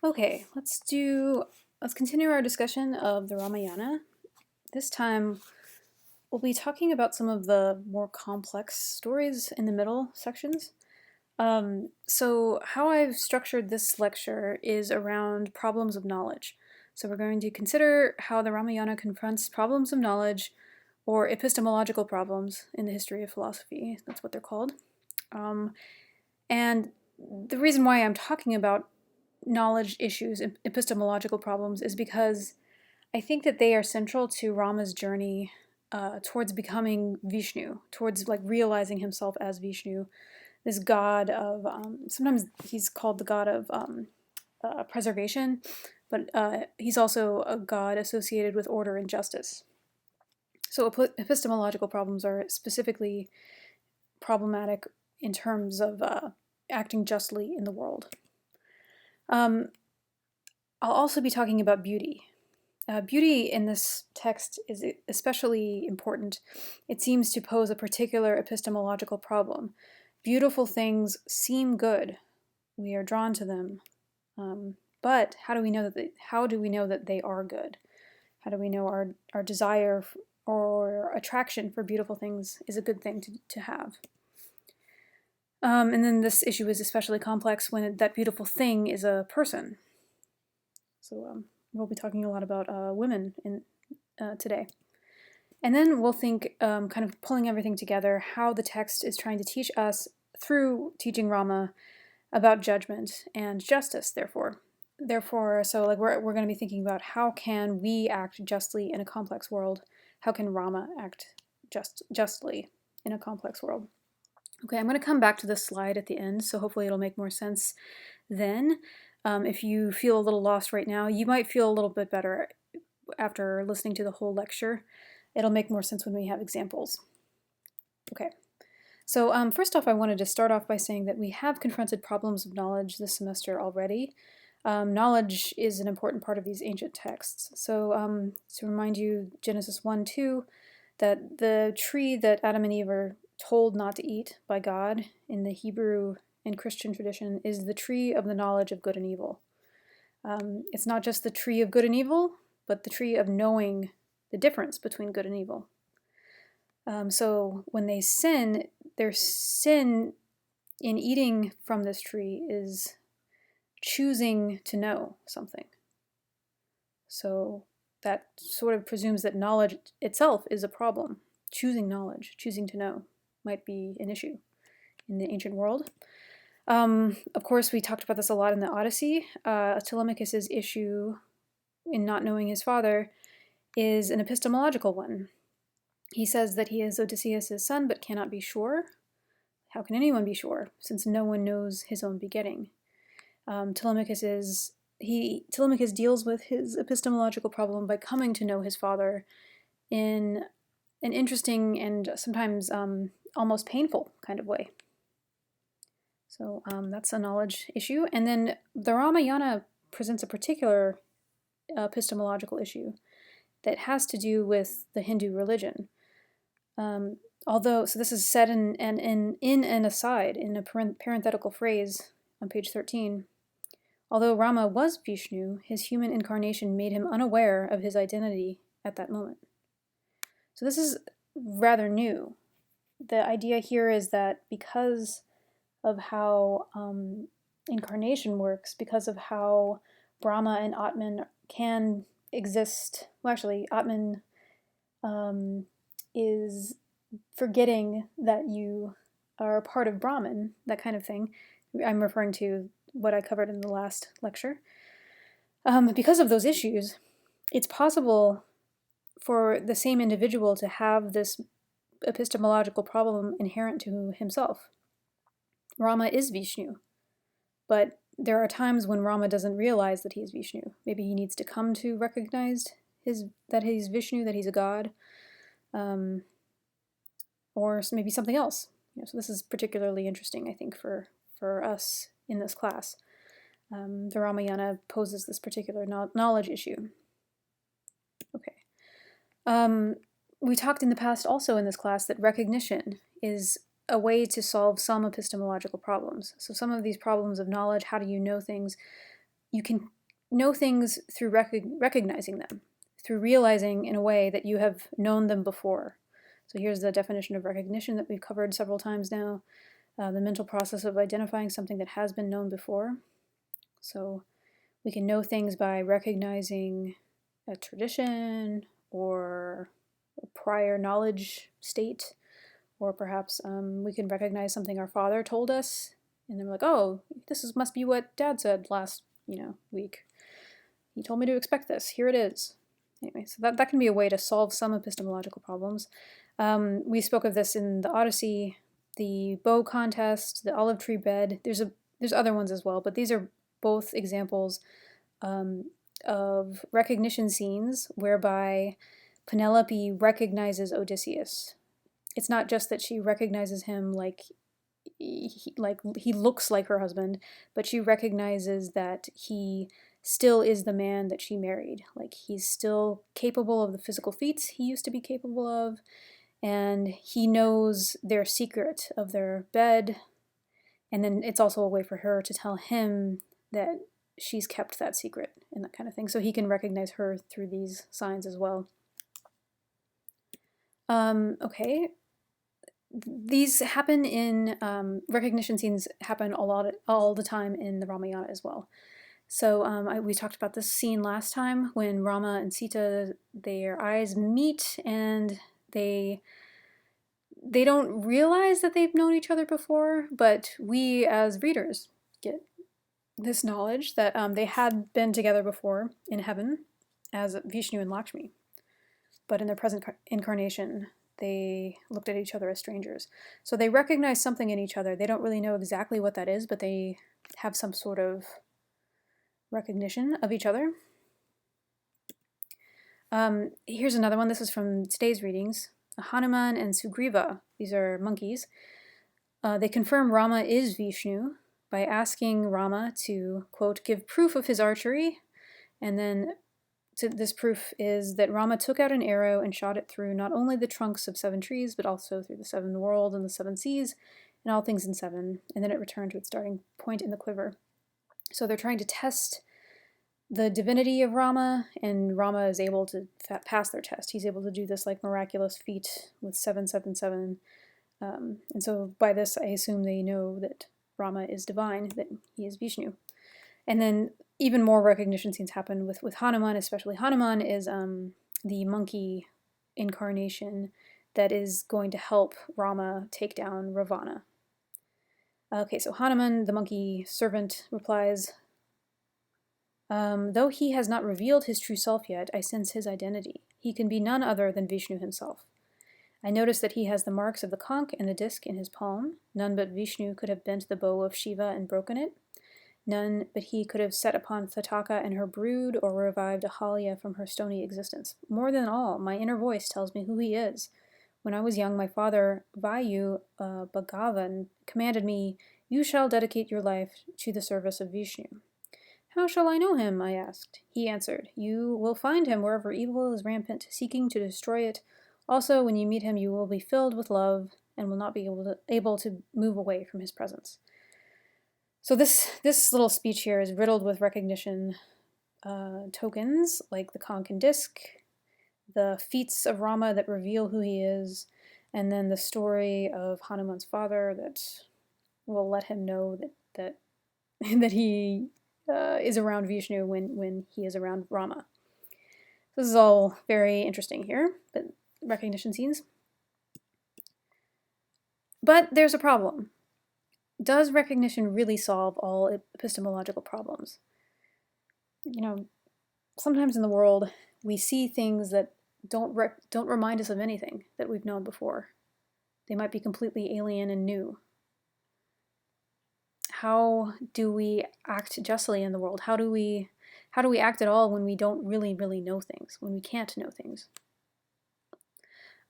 Okay, let's continue our discussion of the Ramayana. This time we'll be talking about some of the more complex stories in the middle sections. So how I've structured this lecture is around problems of knowledge. So we're going to consider how the Ramayana confronts problems of knowledge or epistemological problems in the history of philosophy. That's what they're called. Um, and the reason why I'm talking about knowledge issues and epistemological problems is because I think that they are central to Rama's journey towards becoming Vishnu, towards like realizing himself as Vishnu, this god of, sometimes he's called the god of preservation, but he's also a god associated with order and justice. So epistemological problems are specifically problematic in terms of acting justly in the world. Um, I'll also be talking about beauty. Beauty in this text is especially important. It seems to pose a particular epistemological problem. Beautiful things seem good. We are drawn to them. But how do we know that they are good? How do we know our desire or attraction for beautiful things is a good thing to have? And then this issue is especially complex when that beautiful thing is a person. So we'll be talking a lot about women today. And then we'll think, kind of pulling everything together, how the text is trying to teach us through teaching Rama about judgment and justice, Therefore, so like we're going to be thinking about how can we act justly in a complex world? How can Rama act justly in a complex world? Okay, I'm going to come back to this slide at the end, so hopefully it'll make more sense then. If you feel a little lost right now, you might feel a little bit better after listening to the whole lecture. It'll make more sense when we have examples. Okay, so first off, I wanted to start off by saying that we have confronted problems of knowledge this semester already. Knowledge is an important part of these ancient texts. So to remind you, Genesis 1:2, that the tree that Adam and Eve are told not to eat by God in the Hebrew and Christian tradition is the tree of the knowledge of good and evil. It's not just the tree of good and evil, but the tree of knowing the difference between good and evil. So when they sin, their sin in eating from this tree is choosing to know something. So that sort of presumes that knowledge itself is a problem. Choosing knowledge, choosing to know, might be an issue in the ancient world. Of course, we talked about this a lot in the Odyssey. Telemachus's issue in not knowing his father is an epistemological one. He says that he is Odysseus' son, but cannot be sure. How can anyone be sure, since no one knows his own begetting? Telemachus deals with his epistemological problem by coming to know his father in an interesting and sometimes almost painful kind of way. So that's a knowledge issue. And then the Ramayana presents a particular epistemological issue that has to do with the Hindu religion. So this is said in an aside, in a parenthetical phrase on page 13. Although Rama was Vishnu, his human incarnation made him unaware of his identity at that moment. So this is rather new. The idea here is that because of how incarnation works, because of how Brahma and Atman can exist, well, actually, Atman is forgetting that you are a part of Brahman, that kind of thing. I'm referring to what I covered in the last lecture. Because of those issues, it's possible for the same individual to have this epistemological problem inherent to himself. Rama is Vishnu, but there are times when Rama doesn't realize that he is Vishnu. Maybe he needs to come to recognize that he's Vishnu, that he's a god, or maybe something else. So this is particularly interesting, I think, for us in this class. The Ramayana poses this particular knowledge issue. Okay. We talked in the past also in this class that recognition is a way to solve some epistemological problems. So some of these problems of knowledge, how do you know things, you can know things through recognizing them, through realizing in a way that you have known them before. So here's the definition of recognition that we've covered several times now. The mental process of identifying something that has been known before. So we can know things by recognizing a tradition or a prior knowledge state, or perhaps we can recognize something our father told us, and then we're like, oh, must be what Dad said last week. He told me to expect this. Here it is. Anyway, so that can be a way to solve some epistemological problems. We spoke of this in the Odyssey, the bow contest, the olive tree bed. There's other ones as well, but these are both examples of recognition scenes whereby Penelope recognizes Odysseus. It's not just that she recognizes him like he looks like her husband, but she recognizes that he still is the man that she married. Like, he's still capable of the physical feats he used to be capable of, and he knows their secret of their bed, and then it's also a way for her to tell him that she's kept that secret and that kind of thing, so he can recognize her through these signs as well. Okay. These happen in recognition scenes happen all the time in the Ramayana as well. So we talked about this scene last time when Rama and Sita, their eyes meet, and they don't realize that they've known each other before, but we as readers get this knowledge that they had been together before in heaven as Vishnu and Lakshmi, but in their present incarnation they looked at each other as strangers. So they recognize something in each other. They don't really know exactly what that is, but they have some sort of recognition of each other. Here's another one. This is from today's readings. Hanuman and Sugriva, these are monkeys, they confirm Rama is Vishnu by asking Rama to, quote, give proof of his archery, and then this proof is that Rama took out an arrow and shot it through not only the trunks of 7 trees, but also through the 7 worlds and the 7 seas, and all things in 7, and then it returned to its starting point in the quiver. So they're trying to test the divinity of Rama, and Rama is able to pass their test. He's able to do this like miraculous feat with 777. And so by this, I assume they know that Rama is divine, that he is Vishnu. And then even more recognition scenes happen with Hanuman, especially Hanuman is the monkey incarnation that is going to help Rama take down Ravana. Okay, so Hanuman, the monkey servant, replies, though he has not revealed his true self yet, I sense his identity. He can be none other than Vishnu himself. I notice that he has the marks of the conch and the disc in his palm. None but Vishnu could have bent the bow of Shiva and broken it. None but he could have set upon Thattaka and her brood, or revived Ahalya from her stony existence. More than all, my inner voice tells me who he is. When I was young, my father, Vayu Bhagavan, commanded me, you shall dedicate your life to the service of Vishnu. How shall I know him? I asked. He answered, you will find him wherever evil is rampant, seeking to destroy it. Also, when you meet him, you will be filled with love and will not be able to move away from his presence. So this little speech here is riddled with recognition tokens, like the conch and disc, the feats of Rama that reveal who he is, and then the story of Hanuman's father that will let him know that he is around Vishnu when he is around Rama. This is all very interesting here, but recognition scenes. But there's a problem. Does recognition really solve all epistemological problems? Sometimes in the world we see things that don't remind us of anything that we've known before. They might be completely alien and new. How do we act justly in the world? How do we act at all when we don't really know things, when we can't know things?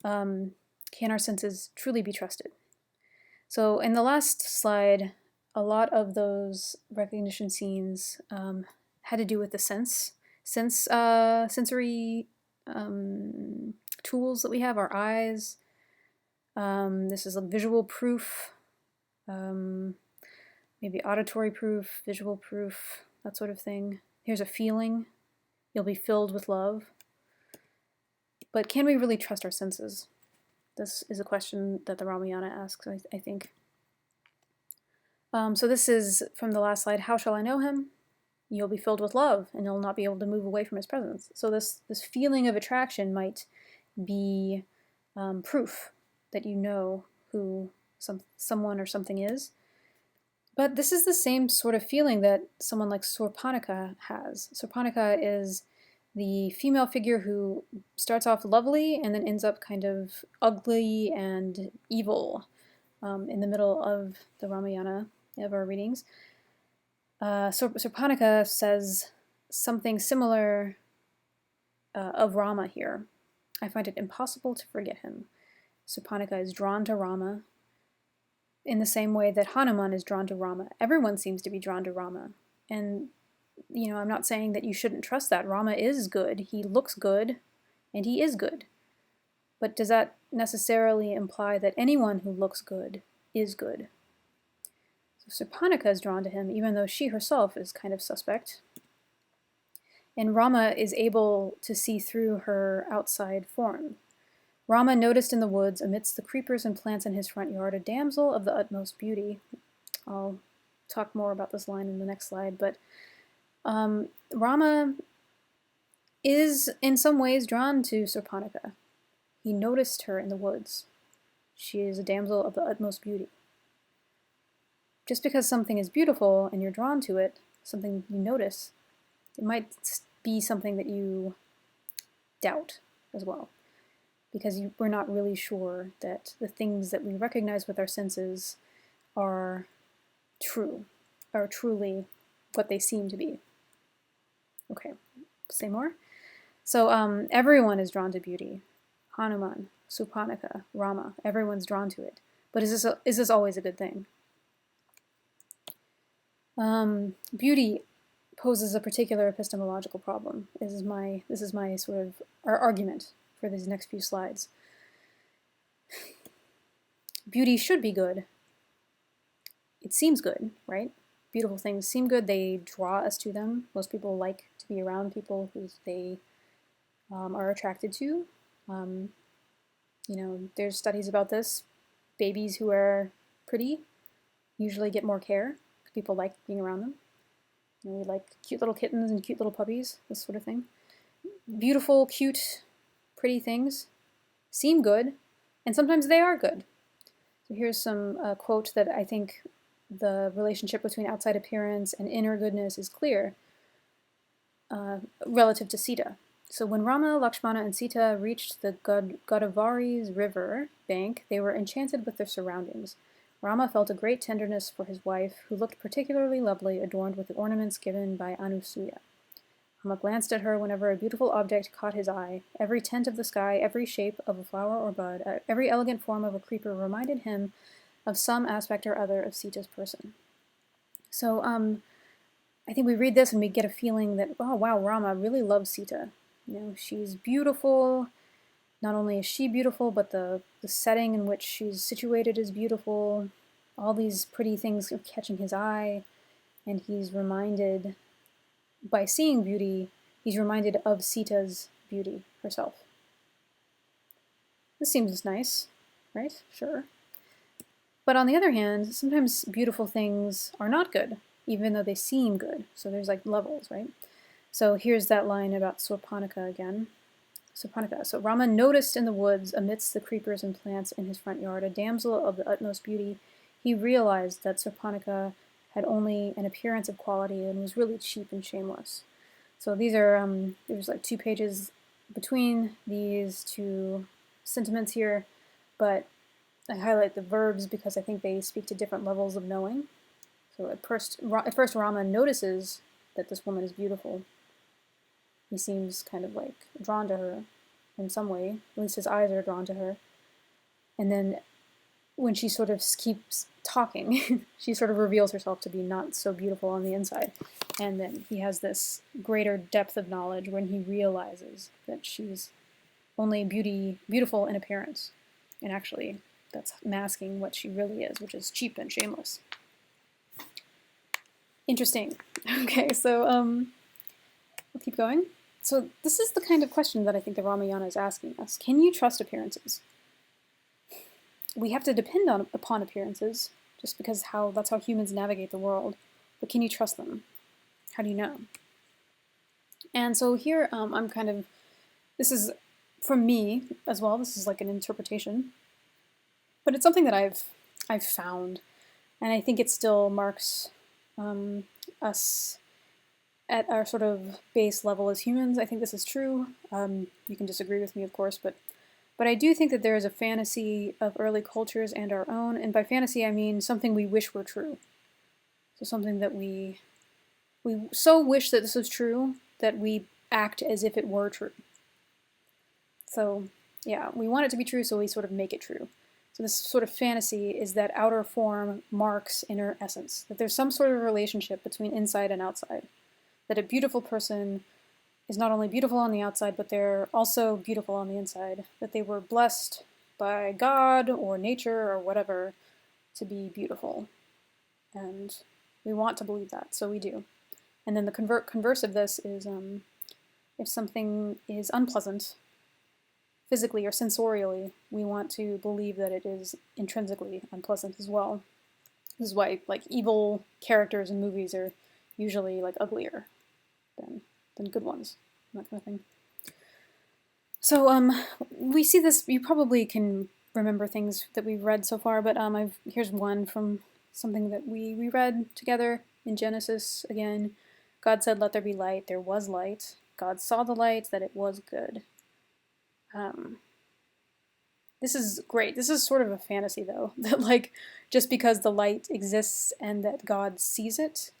Can our senses truly be trusted? So in the last slide, a lot of those recognition scenes had to do with the sensory tools that we have, our eyes. This is a visual proof, maybe auditory proof, visual proof. that sort of thing. Here's a feeling. You'll be filled with love. But can we really trust our senses? This is a question that the Ramayana asks, I think. So this is from the last slide. How shall I know him? You'll be filled with love, and you'll not be able to move away from his presence. So this feeling of attraction might be proof that you know who someone or something is. But this is the same sort of feeling that someone like Surpanaka has. Surpanaka is the female figure who starts off lovely and then ends up kind of ugly and evil in the middle of the Ramayana of our readings. Surpanaka says something similar of Rama here. I find it impossible to forget him. Surpanaka is drawn to Rama in the same way that Hanuman is drawn to Rama. Everyone seems to be drawn to Rama. And, I'm not saying that you shouldn't trust that. Rama is good. He looks good, and he is good. But does that necessarily imply that anyone who looks good is good? So Surpanaka is drawn to him, even though she herself is kind of suspect. And Rama is able to see through her outside form. Rama noticed in the woods, amidst the creepers and plants in his front yard, a damsel of the utmost beauty. I'll talk more about this line in the next slide, but Rama is in some ways drawn to Surpanaka. He noticed her in the woods. She is a damsel of the utmost beauty. Just because something is beautiful and you're drawn to it, something you notice, it might be something that you doubt as well. Because we're not really sure that the things that we recognize with our senses are true, are truly what they seem to be. Okay, say more. So everyone is drawn to beauty. Hanuman, Surpanaka, Rama, everyone's drawn to it. But is this always a good thing? Beauty poses a particular epistemological problem. This is my sort of our argument for these next few slides. Beauty should be good. It seems good, right? Beautiful things seem good. They draw us to them. Most people like to be around people who they are attracted to. There's studies about this. Babies who are pretty usually get more care. People like being around them. We like cute little kittens and cute little puppies, this sort of thing. Beautiful, cute, pretty things seem good, and sometimes they are good. So here's some quote that I think the relationship between outside appearance and inner goodness is clear relative to Sita. So when Rama, Lakshmana, and Sita reached the Godavari's river bank, they were enchanted with their surroundings. Rama felt a great tenderness for his wife, who looked particularly lovely, adorned with the ornaments given by Anusuya. Rama glanced at her whenever a beautiful object caught his eye. Every tint of the sky, every shape of a flower or bud, every elegant form of a creeper reminded him of some aspect or other of Sita's person. So I think we read this and we get a feeling that, oh wow, Rama really loves Sita. She's beautiful. Not only is she beautiful, but the setting in which she's situated is beautiful. All these pretty things are catching his eye, and he's reminded, by seeing beauty, he's reminded of Sita's beauty herself. This seems nice, right? Sure. But on the other hand, sometimes beautiful things are not good, even though they seem good. So there's like levels, right? So here's that line about Surpanaka again. Surpanaka. So Rama noticed in the woods, amidst the creepers and plants in his front yard, a damsel of the utmost beauty. He realized that Surpanaka had only an appearance of quality and was really cheap and shameless. So these are, there's like 2 pages between these two sentiments here, but I highlight the verbs because I think they speak to different levels of knowing. So at first Rama notices that this woman is beautiful. He seems kind of like drawn to her in some way. At least his eyes are drawn to her. And then when she sort of keeps talking, she sort of reveals herself to be not so beautiful on the inside. And then he has this greater depth of knowledge when he realizes that she's only beautiful in appearance. And actually, that's masking what she really is, which is cheap and shameless. Interesting. Okay, so we'll keep going. So this is the kind of question that I think the Ramayana is asking us. Can you trust appearances? We have to depend upon appearances, just because that's how humans navigate the world. But can you trust them? How do you know? And so here I'm kind of, this is from me as well. This is like an interpretation, but it's something that I've found, and I think it still marks us at our sort of base level as humans. I think this is true. You can disagree with me, of course, but I do think that there is a fantasy of early cultures and our own, and by fantasy I mean something we wish were true. So something that we so wish that this was true that we act as if it were true. So yeah, we want it to be true, so we sort of make it true. So this sort of fantasy is that outer form marks inner essence, that there's some sort of relationship between inside and outside, that a beautiful person is not only beautiful on the outside, but they're also beautiful on the inside, that they were blessed by God or nature or whatever to be beautiful. And we want to believe that, so we do. And then the converse of this is if something is unpleasant, physically or sensorially, we want to believe that it is intrinsically unpleasant as well. This is why like evil characters in movies are usually like uglier than good ones, that kind of thing. So we see this. You probably can remember things that we've read so far, but here's one from something that we read together in Genesis again. God said, "Let there be light." There was light. God saw the light, that it was good. This is great. This is sort of a fantasy, though, that like just because the light exists and that God sees it,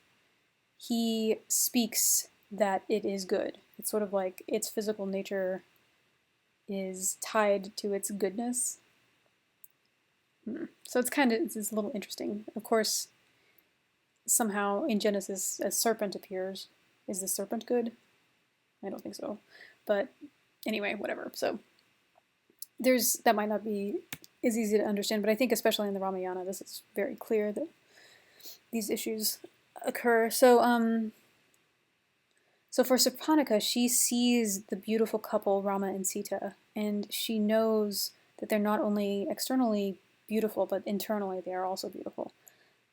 he speaks that it is good. It's sort of like its physical nature is tied to its goodness. So it's a little interesting. Of course, somehow in Genesis, a serpent appears. Is the serpent good? I don't think so. But anyway, whatever. So that might not be as easy to understand, but I think especially in the Ramayana, this is very clear that these issues occur. So for Surpanaka, she sees the beautiful couple Rama and Sita, and she knows that they're not only externally beautiful, but internally they are also beautiful.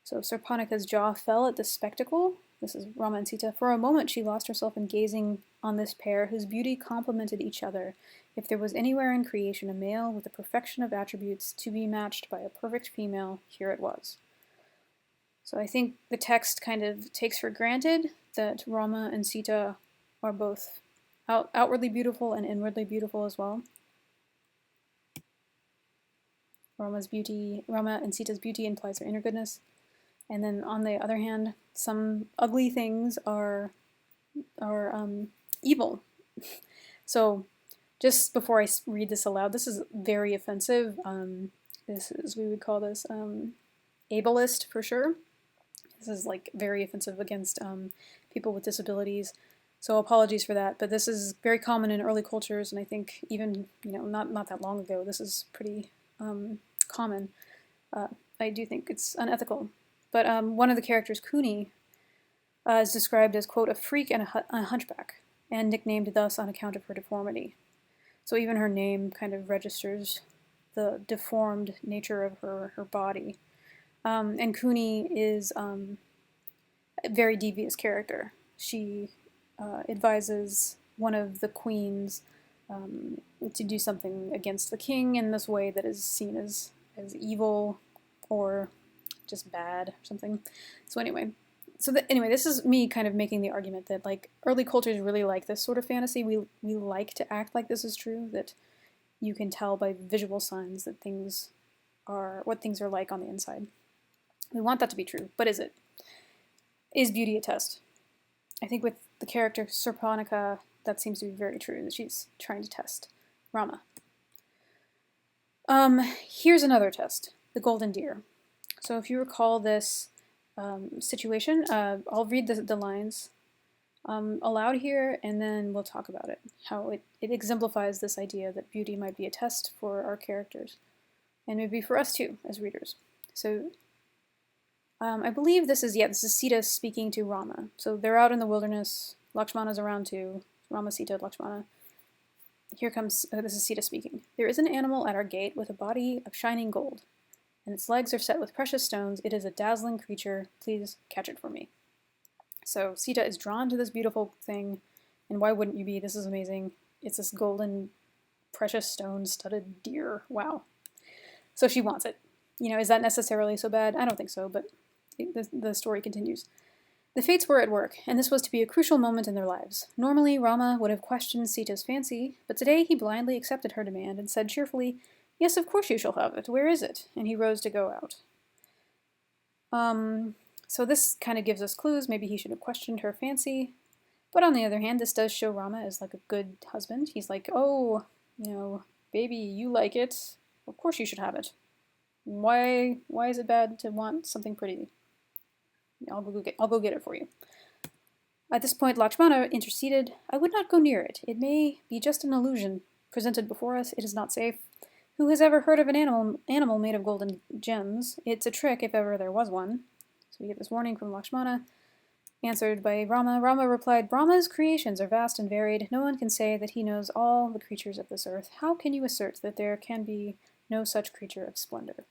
So Surpanaka's jaw fell at this spectacle. This is Rama and Sita. For a moment she lost herself in gazing on this pair whose beauty complemented each other. If there was anywhere in creation a male with the perfection of attributes to be matched by a perfect female, here it was. So I think the text kind of takes for granted that Rama and Sita are both outwardly beautiful and inwardly beautiful as well. Rama and Sita's beauty implies their inner goodness. And then on the other hand, some ugly things are evil. So just before I read this aloud, this is very offensive. We would call this ableist for sure. This is like very offensive against people with disabilities. So apologies for that, but this is very common in early cultures, and I think even not that long ago, this is pretty common. I do think it's unethical. But one of the characters, Kuni, is described as, quote, a freak and a hunchback, and nicknamed thus on account of her deformity. So even her name kind of registers the deformed nature of her body. And Kuni is a very devious character. She advises one of the queens to do something against the king in this way that is seen as evil or just bad or something. So anyway, this is me kind of making the argument that like early cultures really like this sort of fantasy. We like to act like this is true, that you can tell by visual signs that what things are like on the inside. We want that to be true, but is it? Is beauty a test? I think with the character Surpanaka, that seems to be very true, that she's trying to test Rama. Here's another test, the golden deer. So if you recall this situation, I'll read the lines aloud here, and then we'll talk about it, how it exemplifies this idea that beauty might be a test for our characters, and maybe for us too, as readers. So I believe this is Sita speaking to Rama. So they're out in the wilderness. Lakshmana's around too. Rama, Sita, Lakshmana. Here comes, this is Sita speaking. There is an animal at our gate with a body of shining gold, and its legs are set with precious stones. It is a dazzling creature. Please catch it for me. So Sita is drawn to this beautiful thing, and why wouldn't you be? This is amazing. It's this golden, precious stone-studded deer. Wow. So she wants it. Is that necessarily so bad? I don't think so, but the story continues. The fates were at work, and this was to be a crucial moment in their lives. Normally, Rama would have questioned Sita's fancy, but today he blindly accepted her demand and said cheerfully, "Yes, of course you shall have it. Where is it?" And he rose to go out. So this kind of gives us clues. Maybe he should have questioned her fancy. But on the other hand, this does show Rama as like a good husband. He's like, oh, baby, you like it. Of course you should have it. Why is it bad to want something pretty? I'll go get it for you. At this point, Lakshmana interceded. I would not go near it. It may be just an illusion presented before us. It is not safe. Who has ever heard of an animal made of golden gems? It's a trick if ever there was one. So we get this warning from Lakshmana, answered by Rama. Rama replied, Brahma's creations are vast and varied. No one can say that he knows all the creatures of this earth. How can you assert that there can be no such creature of splendor?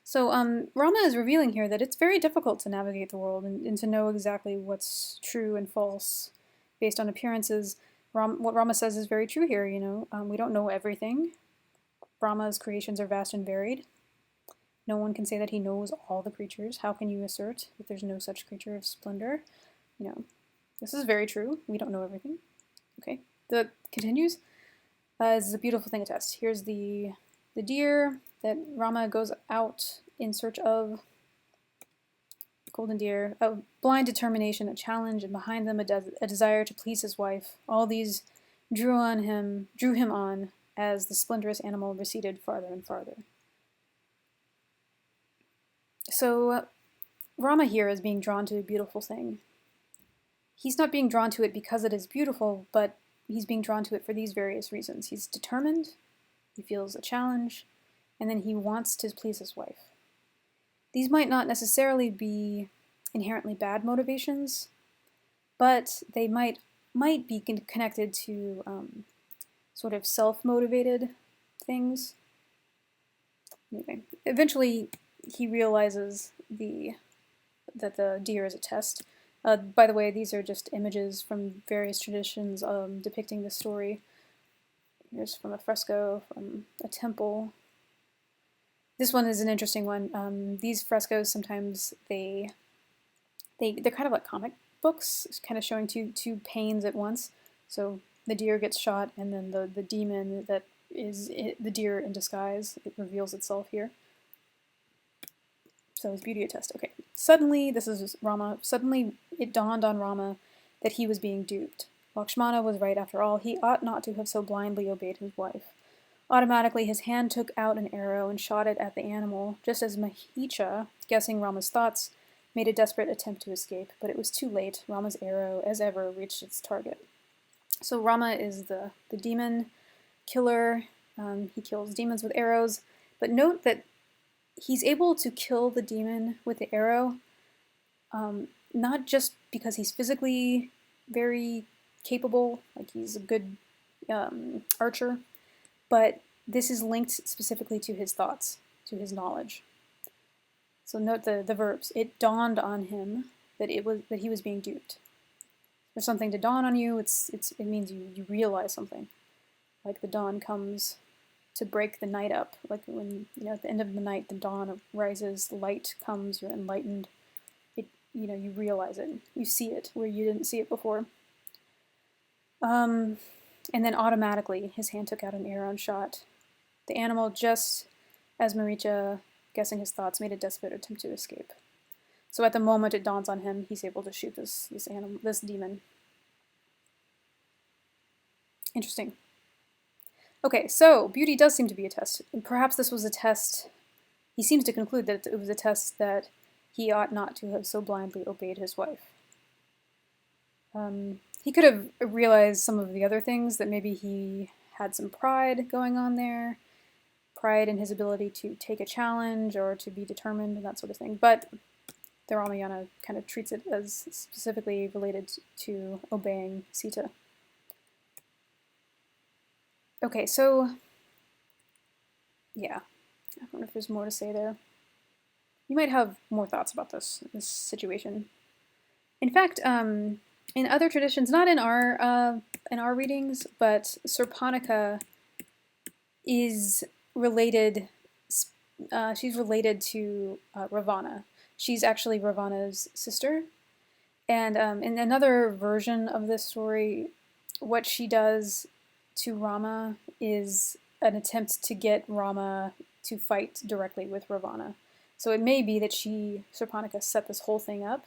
So Rama is revealing here that it's very difficult to navigate the world and to know exactly what's true and false based on appearances. What Rama says is very true here, we don't know everything. Brahma's creations are vast and varied. No one can say that he knows all the creatures. How can you assert that there's no such creature of splendor? This is very true. We don't know everything. Okay, that continues. This is a beautiful thing to test. Here's the deer that Rama goes out in search of. Golden deer, a blind determination, a challenge, and behind them a desire to please his wife. All these drew him on as the splendorous animal receded farther and farther. So Rama here is being drawn to a beautiful thing. He's not being drawn to it because it is beautiful, but he's being drawn to it for these various reasons. He's determined, he feels a challenge, and then he wants to please his wife. These might not necessarily be inherently bad motivations, but they might be connected to sort of self-motivated things. Anyway, eventually he realizes that the deer is a test. By the way, these are just images from various traditions depicting the story. Here's from a fresco from a temple. This one is an interesting one. These frescoes sometimes they're kind of like comic books, kind of showing two pains at once. So the deer gets shot, and then the demon that is the deer in disguise, it reveals itself here. So his beauty attest. Okay. Suddenly, this is Rama. Suddenly, it dawned on Rama that he was being duped. Lakshmana was right after all. He ought not to have so blindly obeyed his wife. Automatically, his hand took out an arrow and shot it at the animal, just as Mahicha, guessing Rama's thoughts, made a desperate attempt to escape. But it was too late. Rama's arrow, as ever, reached its target. So Rama is the demon killer. He kills demons with arrows. But note that he's able to kill the demon with the arrow, not just because he's physically very capable, like he's a good archer, but this is linked specifically to his thoughts, to his knowledge. So note the verbs. It dawned on him that he was being duped. For something to dawn on you, it means you realize something. Like the dawn comes to break the night up. Like when, at the end of the night, the dawn rises, the light comes, you're enlightened. You realize it. You see it where you didn't see it before. And then automatically, his hand took out an arrow and shot the animal, just as Maricha, guessing his thoughts, made a desperate attempt to escape. So at the moment it dawns on him, he's able to shoot this demon. Interesting. Okay, so beauty does seem to be a test. And perhaps this was a test. He seems to conclude that it was a test that he ought not to have so blindly obeyed his wife. He could have realized some of the other things, that maybe he had some pride going on there. pride in his ability to take a challenge or to be determined and that sort of thing. But the Ramayana kind of treats it as specifically related to obeying Sita. Okay, so yeah, I don't know if there's more to say there. You might have more thoughts about this situation. In fact, in other traditions, not in our readings, but Surpanika is related. She's related to Ravana. She's actually Ravana's sister. And in another version of this story, what she does to Rama is an attempt to get Rama to fight directly with Ravana. So it may be that Surpanika, set this whole thing up.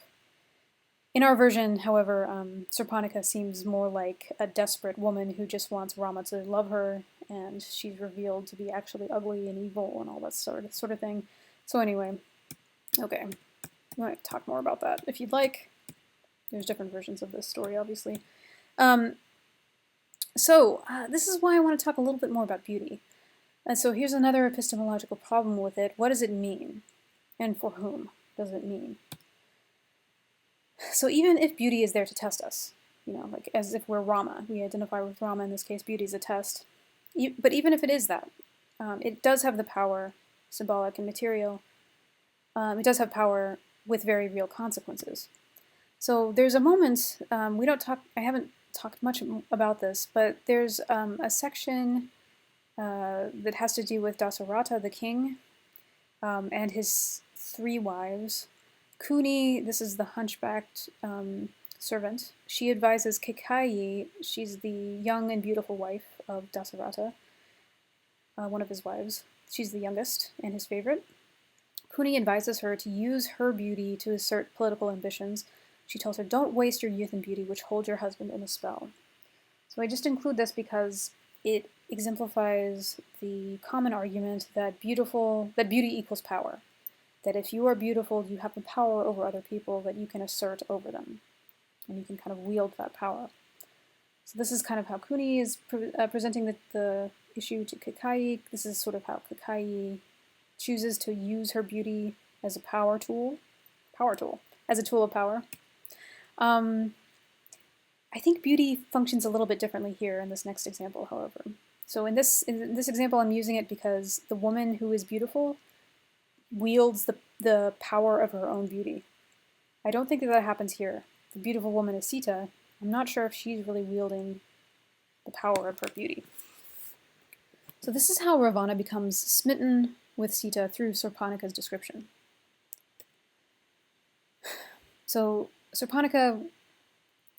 In our version, however, Surpanika seems more like a desperate woman who just wants Rama to love her, and she's revealed to be actually ugly and evil and all that sort of thing. So anyway, okay, we might talk more about that if you'd like. There's different versions of this story, obviously. This is why I want to talk a little bit more about beauty. So here's another epistemological problem with it. What does it mean? And for whom does it mean? So even if beauty is there to test us, like as if we're Rama, we identify with Rama, in this case, beauty is a test. But even if it is that, it does have the power, symbolic and material, it does have power with very real consequences. So there's a moment, I haven't talked much about this, but there's a section that has to do with Dasarata, the king, and his 3 wives. Kuni, this is the hunchbacked servant. She advises Kekayi, she's the young and beautiful wife of Dasarata, one of his wives. She's the youngest and his favorite. Kuni advises her to use her beauty to assert political ambitions. She tells her, don't waste your youth and beauty, which hold your husband in a spell. So I just include this because it exemplifies the common argument that beauty equals power. That if you are beautiful, you have the power over other people that you can assert over them. And you can kind of wield that power. So this is kind of how Kuni is presenting the issue to Kekayi. This is sort of how Kekayi chooses to use her beauty as a power tool, as a tool of power. I think beauty functions a little bit differently here in this next example, however. So in this example, I'm using it because the woman who is beautiful wields the power of her own beauty. I don't think that happens here. The beautiful woman is Sita. I'm not sure if she's really wielding the power of her beauty. So this is how Ravana becomes smitten with Sita through Surpanika's description. So Surpanika,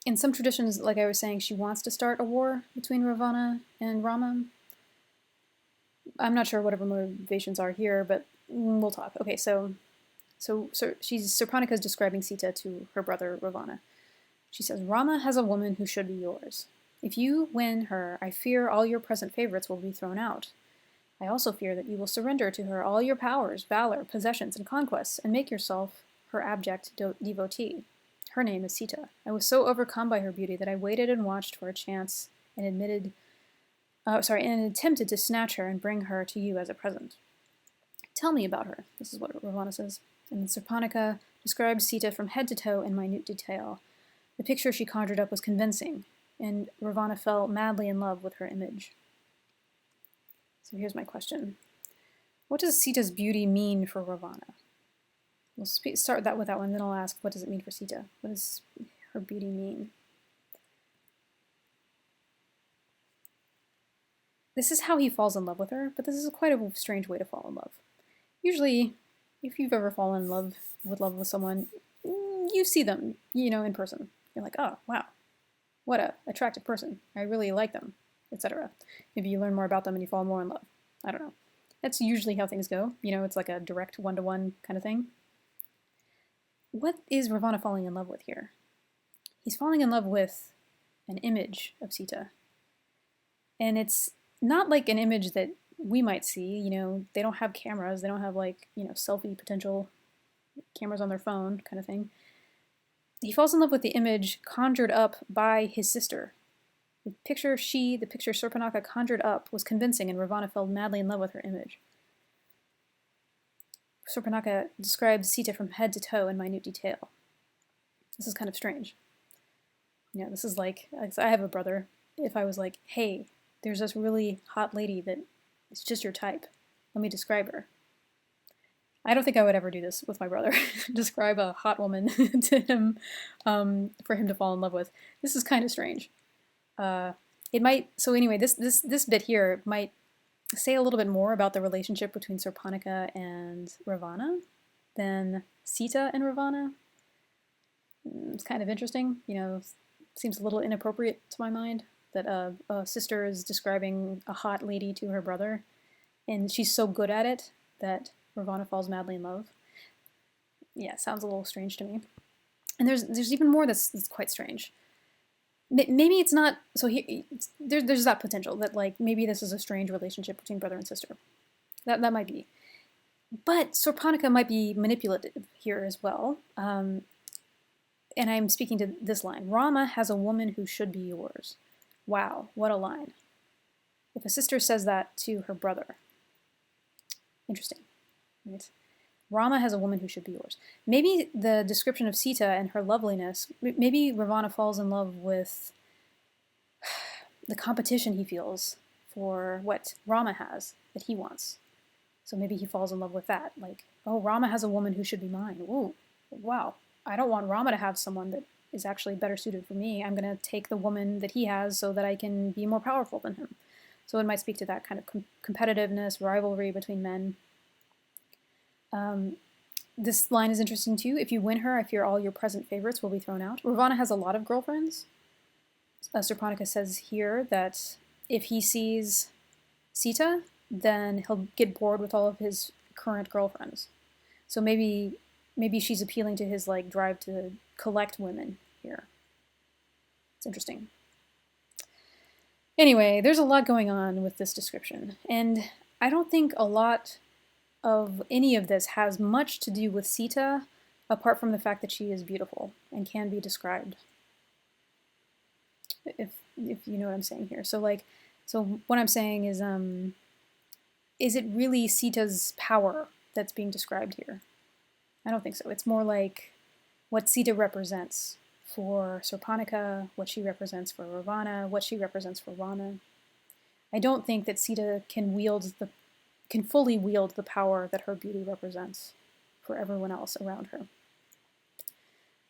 in some traditions, like I was saying, she wants to start a war between Ravana and Rama. I'm not sure what her motivations are here, but we'll talk. Okay, so Surpanika is describing Sita to her brother Ravana. She says, Rama has a woman who should be yours. If you win her, I fear all your present favorites will be thrown out. I also fear that you will surrender to her all your powers, valor, possessions, and conquests, and make yourself her abject devotee. Her name is Sita. I was so overcome by her beauty that I waited and watched for a chance and attempted to snatch her and bring her to you as a present. Tell me about her, this is what Ravana says. And Surpanika describes Sita from head to toe in minute detail. The picture she conjured up was convincing, and Ravana fell madly in love with her image. So here's my question. What does Sita's beauty mean for Ravana? We'll start with that one, then I'll ask, what does it mean for Sita? What does her beauty mean? This is how he falls in love with her, but this is quite a strange way to fall in love. Usually, if you've ever fallen in love with someone, you see them, in person. You're like, oh, wow, what an attractive person. I really like them, etc. Maybe you learn more about them and you fall more in love. I don't know. That's usually how things go. It's like a direct one-to-one kind of thing. What is Ravana falling in love with here? He's falling in love with an image of Sita. And it's not like an image that we might see. They don't have cameras. They don't have selfie potential cameras on their phone kind of thing. He falls in love with the image conjured up by his sister. The picture Surpanaka conjured up was convincing, and Ravana fell madly in love with her image. Surpanaka describes Sita from head to toe in minute detail. This is kind of strange. This is like, I have a brother. If I was like, hey, there's this really hot lady that is just your type, let me describe her. I don't think I would ever do this with my brother. Describe a hot woman to him for him to fall in love with. This is kind of strange. It might. So anyway, this bit here might say a little bit more about the relationship between Surpanaka and Ravana than Sita and Ravana. It's kind of interesting. Seems a little inappropriate to my mind that a sister is describing a hot lady to her brother, and she's so good at it that Ravana falls madly in love. Yeah, sounds a little strange to me. And there's even more that's quite strange. Maybe it's not. So there's that potential that like maybe this is a strange relationship between brother and sister. That might be. But Surpanaka might be manipulative here as well. And I'm speaking to this line. Rama has a woman who should be yours. Wow, what a line. If a sister says that to her brother. Interesting. Right? Rama has a woman who should be yours. Maybe the description of Sita and her loveliness, maybe Ravana falls in love with the competition he feels for what Rama has that he wants. So maybe he falls in love with that. Like, oh, Rama has a woman who should be mine. Ooh, wow. I don't want Rama to have someone that is actually better suited for me. I'm going to take the woman that he has so that I can be more powerful than him. So it might speak to that kind of competitiveness, rivalry between men. This line is interesting too. If you win her, I fear all your present favorites will be thrown out. Ravana has a lot of girlfriends. Surpanaka says here that if he sees Sita, then he'll get bored with all of his current girlfriends. So maybe she's appealing to his like drive to collect women here. It's interesting. Anyway, there's a lot going on with this description, and I don't think a lot of any of this has much to do with Sita, apart from the fact that she is beautiful and can be described. If you know what I'm saying here. So what I'm saying is it really Sita's power that's being described here? I don't think so. It's more like what Sita represents for Surpanaka, what she represents for Ravana, what she represents for Rama. I don't think that Sita can fully wield the power that her beauty represents for everyone else around her.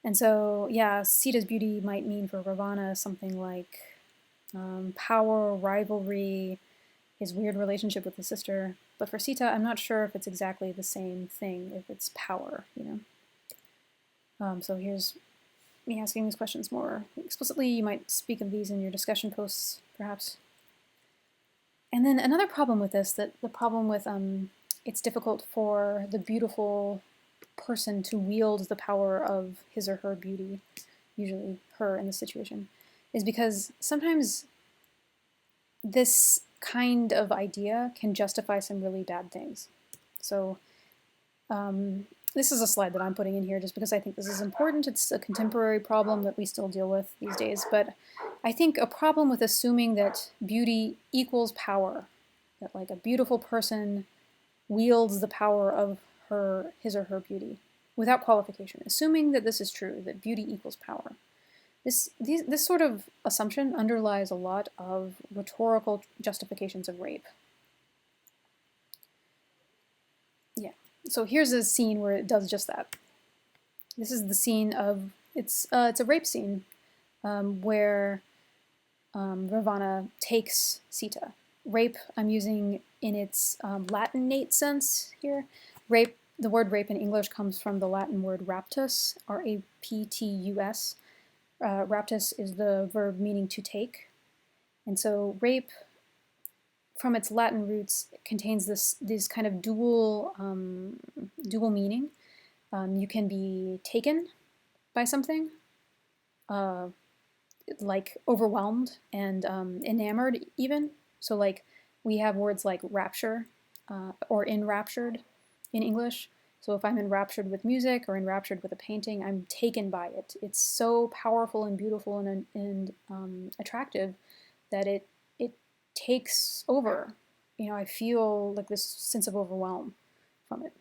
And so, yeah, Sita's beauty might mean for Ravana something like power, rivalry, his weird relationship with his sister. But for Sita, I'm not sure if it's exactly the same thing, if it's power, So here's me asking these questions more explicitly. You might speak of these in your discussion posts, perhaps. And then another problem with this, that the problem with it's difficult for the beautiful person to wield the power of his or her beauty, usually her in this situation, is because sometimes this kind of idea can justify some really bad things. So this is a slide that I'm putting in here just because I think this is important. It's a contemporary problem that we still deal with these days, but I think a problem with assuming that beauty equals power, that like a beautiful person wields the power of his or her beauty without qualification, assuming that this is true, that beauty equals power. This sort of assumption underlies a lot of rhetorical justifications of rape. Yeah, so here's a scene where it does just that. This is the scene of, it's a rape scene where Ravana takes Sita. Rape, I'm using in its Latinate sense here. Rape, the word rape in English comes from the Latin word raptus, R-A-P-T-U-S. Raptus is the verb meaning to take. And so rape, from its Latin roots, contains this kind of dual meaning. You can be taken by something, like overwhelmed and enamored even. So like we have words like rapture or enraptured in English. So if I'm enraptured with music or enraptured with a painting, I'm taken by it. It's so powerful and beautiful and attractive that it takes over. I feel like this sense of overwhelm from it.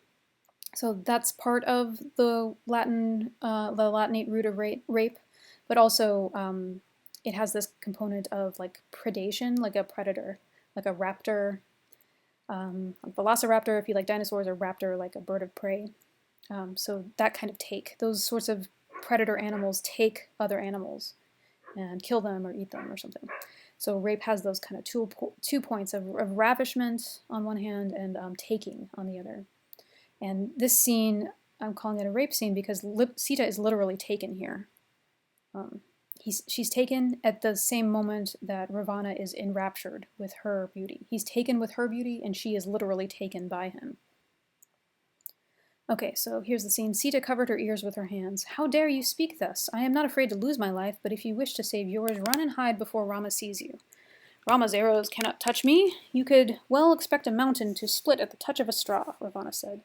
So that's part of the Latinate root of rape, but also it has this component of like predation, like a predator, like a raptor, like velociraptor if you like dinosaurs, or raptor like a bird of prey. So that kind of take, those sorts of predator animals take other animals and kill them or eat them or something. So rape has those kind of two points of ravishment on one hand and taking on the other. And this scene, I'm calling it a rape scene because Sita is literally taken here. She's taken at the same moment that Ravana is enraptured with her beauty. He's taken with her beauty, and she is literally taken by him. Okay, so here's the scene. Sita covered her ears with her hands. How dare you speak thus? I am not afraid to lose my life, but if you wish to save yours, run and hide before Rama sees you. Rama's arrows cannot touch me. You could well expect a mountain to split at the touch of a straw, Ravana said.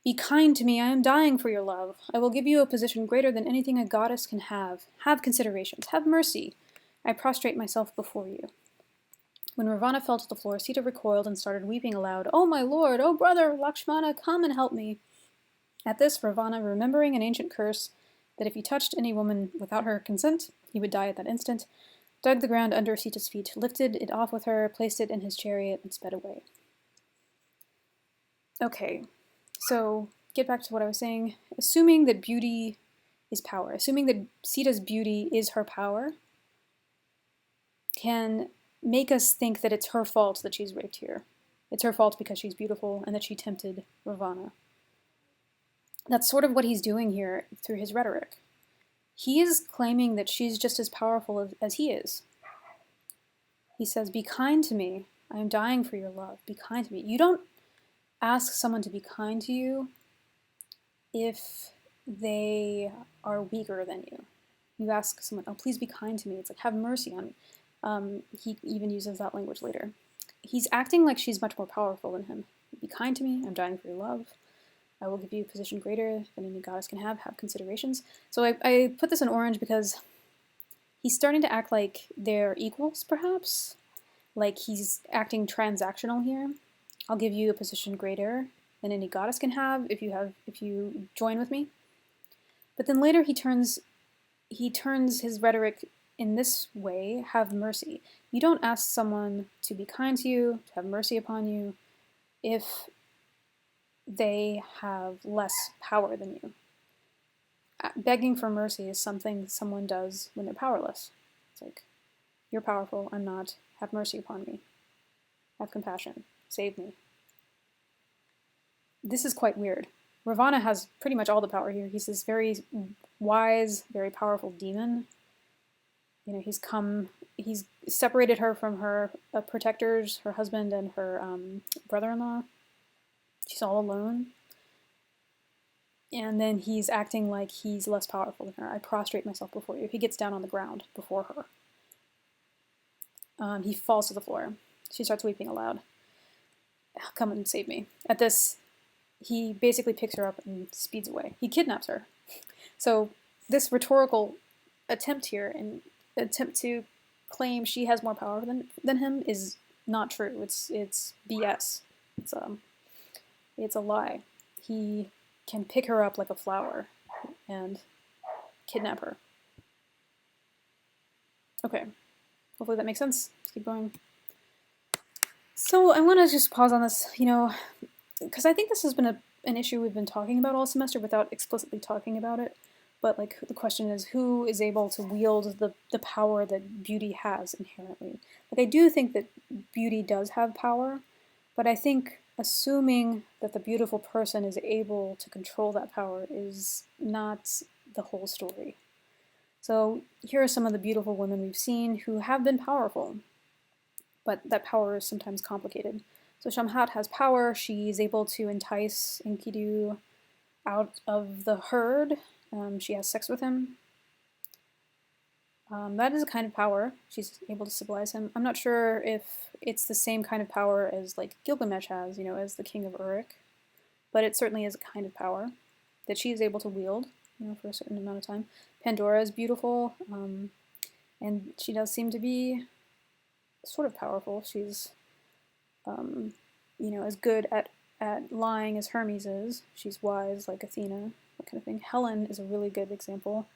Be kind to me, I am dying for your love. I will give you a position greater than anything a goddess can have. Have considerations, have mercy. I prostrate myself before you. When Ravana fell to the floor, Sita recoiled and started weeping aloud. Oh, my lord, oh, brother, Lakshmana, come and help me. At this, Ravana, remembering an ancient curse that if he touched any woman without her consent, he would die at that instant, dug the ground under Sita's feet, lifted it off with her, placed it in his chariot, and sped away. Okay, so get back to what I was saying. Assuming that beauty is power, assuming that Sita's beauty is her power, can make us think that it's her fault that she's raped here. It's her fault because she's beautiful and that she tempted Ravana. That's sort of what he's doing here through his rhetoric. He is claiming that she's just as powerful as he is. He says, be kind to me. I am dying for your love. Be kind to me. You don't ask someone to be kind to you if they are weaker than you. You ask someone, oh, please be kind to me. It's like, have mercy on me. He even uses that language later. He's acting like she's much more powerful than him. Be kind to me. I'm dying for your love. I will give you a position greater than any goddess can have. Have considerations. So I put this in orange because he's starting to act like they're equals, perhaps. Like he's acting transactional here. I'll give you a position greater than any goddess can have if you join with me. But then later he turns his rhetoric in this way, have mercy. You don't ask someone to be kind to you, to have mercy upon you, if they have less power than you. Begging for mercy is something someone does when they're powerless. It's like, you're powerful, I'm not. Have mercy upon me. Have compassion. Save me. This is quite weird. Ravana has pretty much all the power here. He's this very wise, very powerful demon. You know, he's separated her from her protectors, her husband and her brother-in-law. She's all alone. And then he's acting like he's less powerful than her. I prostrate myself before you. He gets down on the ground before her. He falls to the floor. She starts weeping aloud. Come and save me. At this, he basically picks her up and speeds away. He kidnaps her. So this rhetorical attempt here, and attempt to claim she has more power than him, is not true. It's BS. It's a lie. He can pick her up like a flower and kidnap her. Okay, hopefully that makes sense. Let's keep going. So I want to just pause on this, because I think this has been an issue we've been talking about all semester without explicitly talking about it. But like the question is, who is able to wield the power that beauty has inherently? Like I do think that beauty does have power, but I think assuming that the beautiful person is able to control that power is not the whole story. So here are some of the beautiful women we've seen who have been powerful, but that power is sometimes complicated. So Shamhat has power. She's able to entice Enkidu out of the herd. She has sex with him. That is a kind of power. She's able to civilize him. I'm not sure if it's the same kind of power as like Gilgamesh has, as the king of Uruk, but it certainly is a kind of power that she is able to wield, for a certain amount of time. Pandora is beautiful, and she does seem to be sort of powerful. She's, as good at at lying as Hermes is. She's wise like Athena, that kind of thing. Helen is a really good example.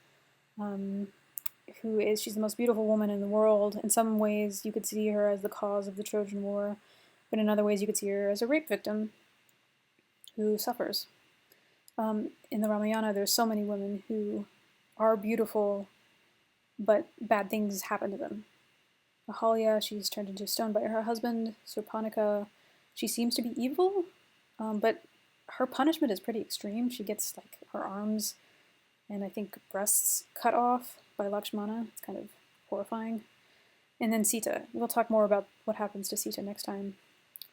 She's the most beautiful woman in the world. In some ways, you could see her as the cause of the Trojan War, but in other ways, you could see her as a rape victim who suffers. In the Ramayana, there's so many women who are beautiful, but bad things happen to them. Ahalya, she's turned into stone by her husband. Surpanika, she seems to be evil, but her punishment is pretty extreme. She gets like her arms and I think breasts cut off by Lakshmana. It's kind of horrifying. And then Sita. We'll talk more about what happens to Sita next time.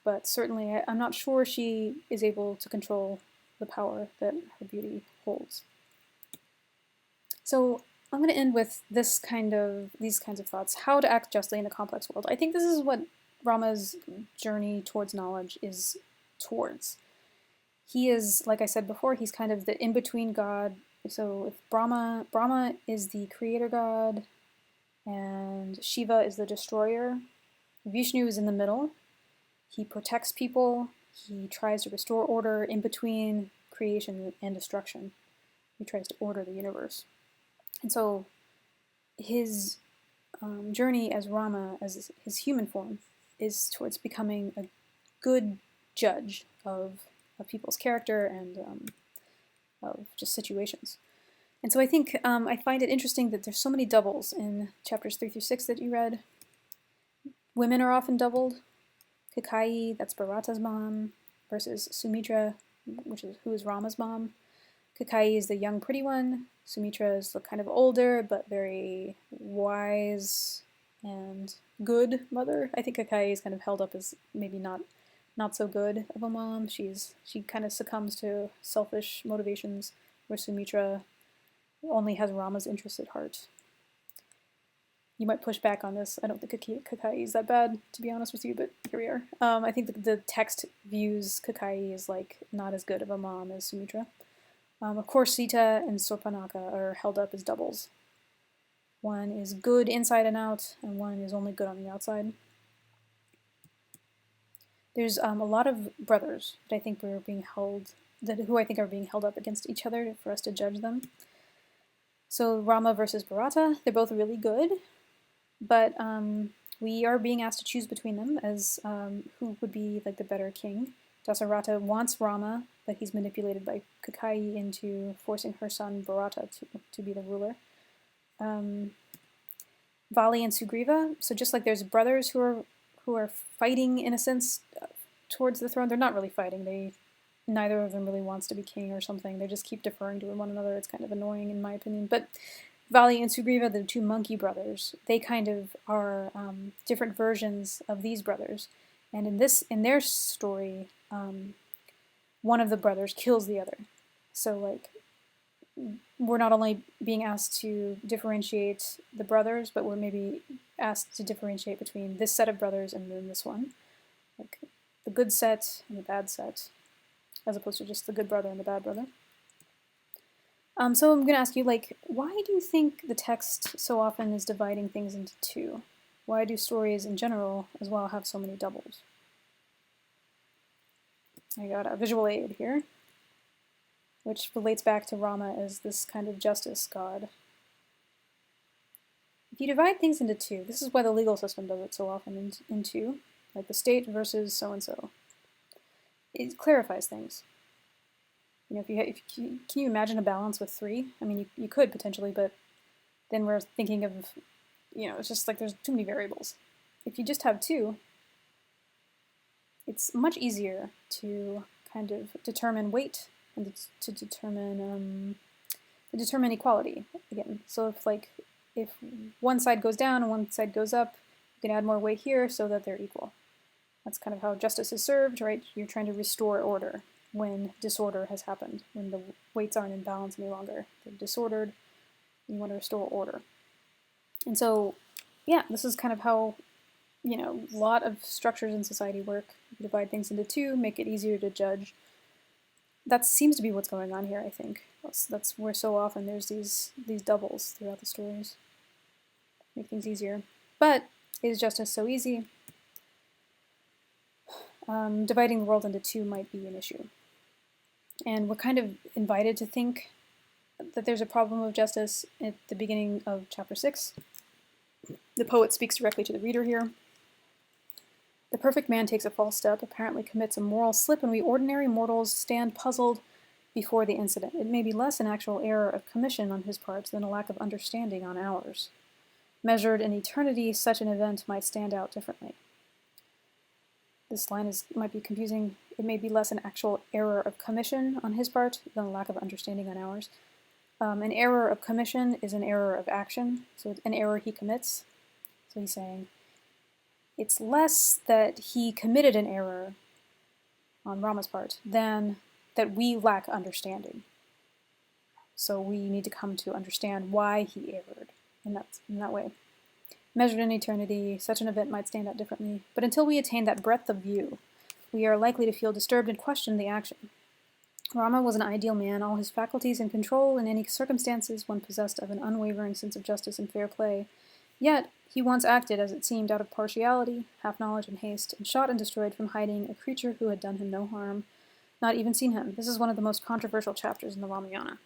But certainly, I'm not sure she is able to control the power that her beauty holds. So I'm going to end with these kinds of thoughts. How to act justly in a complex world. I think this is what Rama's journey towards knowledge is towards. He is, like I said before, he's kind of the in-between god. So if Brahma is the creator god, and Shiva is the destroyer. Vishnu is in the middle. He protects people. He tries to restore order in between creation and destruction. He tries to order the universe. And so his journey as Rama, as his human form, is towards becoming a good judge of people's character and of just situations. And so I think I find it interesting that there's so many doubles in chapters 3 through 6 that you read. Women are often doubled. Kakeyi, that's Bharata's mom, versus Sumitra, who is Rama's mom. Kakeyi is the young, pretty one. Sumitra is the kind of older, but very wise and good mother. I think Kakeyi is kind of held up as maybe not so good of a mom. She kind of succumbs to selfish motivations, where Sumitra only has Rama's interest at heart. You might push back on this. I don't think Kakeyi is that bad, to be honest with you, but here we are. I think the text views Kakeyi as like not as good of a mom as Sumitra. Of course, Sita and Surpanaka are held up as doubles. One is good inside and out, and one is only good on the outside. There's a lot of brothers that I think are being held up against each other for us to judge them. So Rama versus Bharata, they're both really good, but we are being asked to choose between them as who would be like the better king. Dasarata wants Rama, but he's manipulated by Kakeyi into forcing her son Bharata to be the ruler. Vali and Sugriva, so just like there's brothers who are fighting in a sense towards the throne, they're not really fighting. Neither of them really wants to be king or something. They just keep deferring to one another. It's kind of annoying in my opinion. But Vali and Sugriva, the two monkey brothers, they kind of are different versions of these brothers. And in their story, one of the brothers kills the other. So like, we're not only being asked to differentiate the brothers, but we're maybe asked to differentiate between this set of brothers and then this one. Like the good set and the bad set, as opposed to just the good brother and the bad brother. So I'm going to ask you, like, why do you think the text so often is dividing things into two? Why do stories in general as well have so many doubles? I got a visual aid here, which relates back to Rama as this kind of justice god. If you divide things into two, this is why the legal system does it so often in two, like the state versus so-and-so. It clarifies things. You know, can you imagine a balance with three? I mean, you could potentially, but then we're thinking of, it's just like there's too many variables. If you just have two, it's much easier to kind of determine weight and to determine equality again. So if one side goes down and one side goes up, you can add more weight here so that they're equal. That's kind of how justice is served, right? You're trying to restore order when disorder has happened, when the weights aren't in balance any longer. They're disordered. You want to restore order. And so, yeah, this is kind of how, a lot of structures in society work. You divide things into two, make it easier to judge. That seems to be what's going on here, I think. That's where so often there's these doubles throughout the stories. Make things easier. But is justice so easy? dividing the world into two might be an issue. And we're kind of invited to think that there's a problem of justice at the beginning of chapter 6. The poet speaks directly to the reader here. The perfect man takes a false step, apparently commits a moral slip, and we ordinary mortals stand puzzled before the incident. It may be less an actual error of commission on his part than a lack of understanding on ours. Measured in eternity, such an event might stand out differently. This line might be confusing. It may be less an actual error of commission on his part than a lack of understanding on ours. An error of commission is an error of action, so an error he commits. So he's saying it's less that he committed an error on Rama's part than that we lack understanding. So we need to come to understand why he erred in that way. Measured in eternity, such an event might stand out differently, but until we attain that breadth of view, we are likely to feel disturbed and question the action. Rama was an ideal man, all his faculties in control in any circumstances, one possessed of an unwavering sense of justice and fair play. Yet, he once acted, as it seemed, out of partiality, half-knowledge and haste, and shot and destroyed from hiding a creature who had done him no harm, not even seen him. This is one of the most controversial chapters in the Ramayana.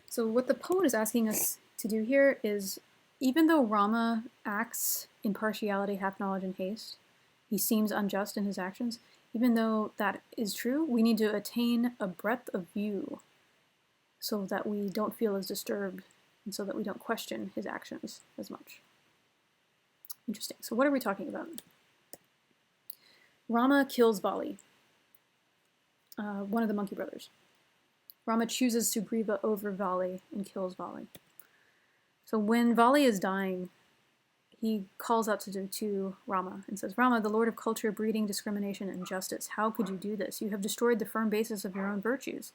So what the poet is asking us to do here is, even though Rama acts in partiality, half-knowledge, and haste, he seems unjust in his actions, even though that is true, we need to attain a breadth of view so that we don't feel as disturbed and so that we don't question his actions as much. Interesting. So what are we talking about? Rama kills Vali, one of the monkey brothers. Rama chooses Sugriva over Vali and kills Vali. So when Vali is dying, he calls out to Rama and says, Rama, the lord of culture, breeding, discrimination, and justice, how could you do this? You have destroyed the firm basis of your own virtues.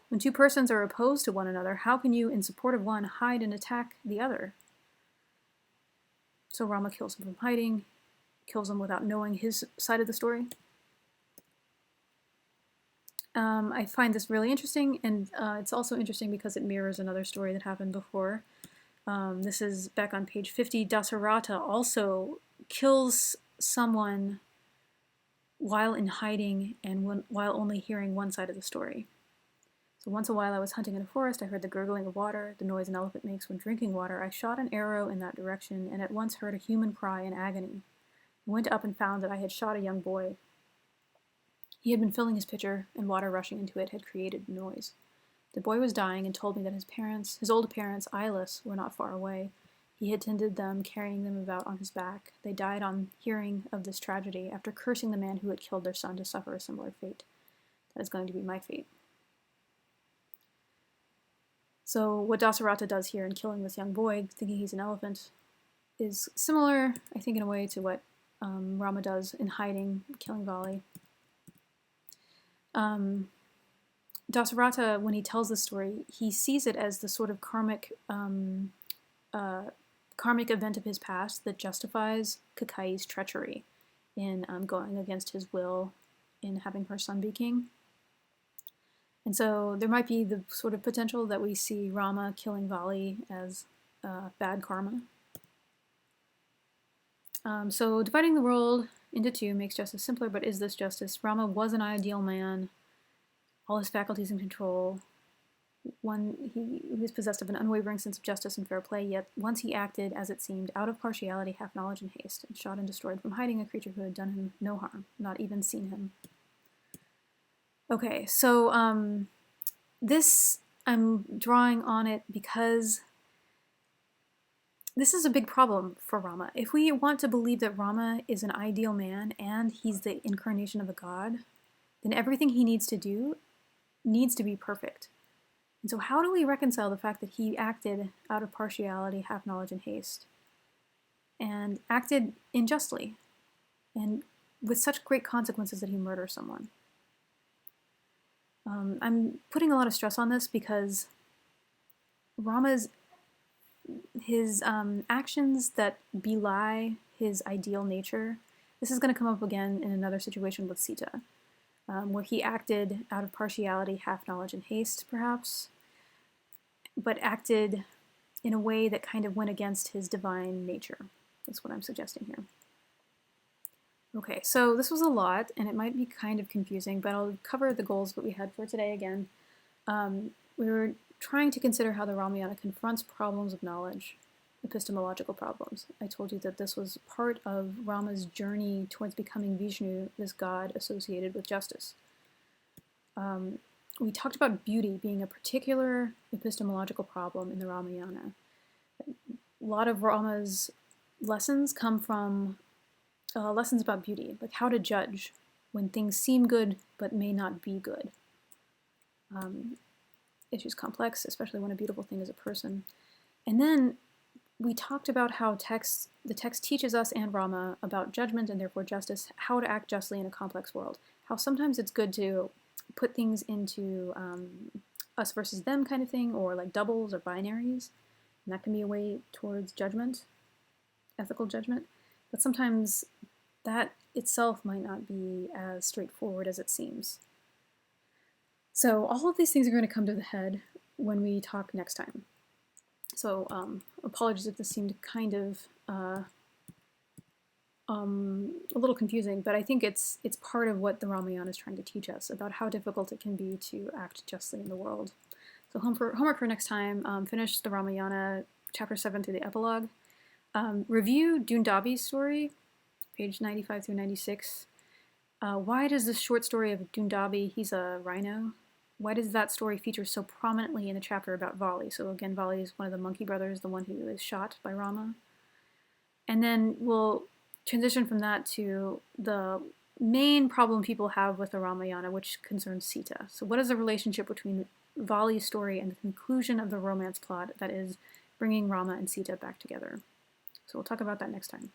When two persons are opposed to one another, how can you, in support of one, hide and attack the other? So Rama kills him from hiding, kills him without knowing his side of the story. I find this really interesting, and it's also interesting because it mirrors another story that happened before. This is back on page 50. Dasarata also kills someone while in hiding and while only hearing one side of the story. So once a while I was hunting in a forest, I heard the gurgling of water, the noise an elephant makes when drinking water. I shot an arrow in that direction and at once heard a human cry in agony. I went up and found that I had shot a young boy. He had been filling his pitcher, and water rushing into it had created noise. The boy was dying and told me that his old parents, eyeless, were not far away. He had tended them, carrying them about on his back. They died on hearing of this tragedy, after cursing the man who had killed their son to suffer a similar fate. That is going to be my fate. So what Dasarata does here in killing this young boy, thinking he's an elephant, is similar, I think, in a way to what Rama does in hiding, killing Vali. Dasarata, when he tells this story, he sees it as the sort of karmic event of his past that justifies Kakai's treachery in going against his will in having her son be king. And so there might be the sort of potential that we see Rama killing Vali as bad karma. So dividing the world into two makes justice simpler, but is this justice? Rama was an ideal man, all his faculties in control. He was possessed of an unwavering sense of justice and fair play, yet once he acted, as it seemed, out of partiality, half-knowledge, and haste, and shot and destroyed from hiding a creature who had done him no harm, not even seen him. Okay, so this, I'm drawing on it because this is a big problem for Rama. If we want to believe that Rama is an ideal man and he's the incarnation of a god, then everything he needs to do needs to be perfect. And so how do we reconcile the fact that he acted out of partiality, half-knowledge, and haste, and acted unjustly, and with such great consequences that he murders someone? I'm putting a lot of stress on this because his actions that belie his ideal nature, this is going to come up again in another situation with Sita, where he acted out of partiality, half-knowledge, and haste, perhaps, but acted in a way that kind of went against his divine nature. That's what I'm suggesting here. Okay, so this was a lot, and it might be kind of confusing, but I'll cover the goals that we had for today again. We were trying to consider how the Ramayana confronts problems of knowledge, epistemological problems. I told you that this was part of Rama's journey towards becoming Vishnu, this god associated with justice. We talked about beauty being a particular epistemological problem in the Ramayana. A lot of Rama's lessons come from lessons about beauty, like how to judge when things seem good but may not be good. Issues complex, especially when a beautiful thing is a person. And then we talked about how the text teaches us and Rama about judgment and therefore justice, how to act justly in a complex world. How sometimes it's good to put things into us versus them kind of thing, or like doubles or binaries. And that can be a way towards judgment, ethical judgment. But sometimes that itself might not be as straightforward as it seems. So all of these things are going to come to the head when we talk next time. So apologies if this seemed kind of a little confusing, but I think it's part of what the Ramayana is trying to teach us about how difficult it can be to act justly in the world. So homework for next time, finish the Ramayana chapter 7 through the epilogue. Review Dundabi's story, page 95 through 96. Why does this short story of Dundabi, he's a rhino, why does that story feature so prominently in the chapter about Vali? So again, Vali is one of the monkey brothers, the one who is shot by Rama. And then we'll transition from that to the main problem people have with the Ramayana, which concerns Sita. So what is the relationship between Vali's story and the conclusion of the romance plot, that is bringing Rama and Sita back together? So we'll talk about that next time.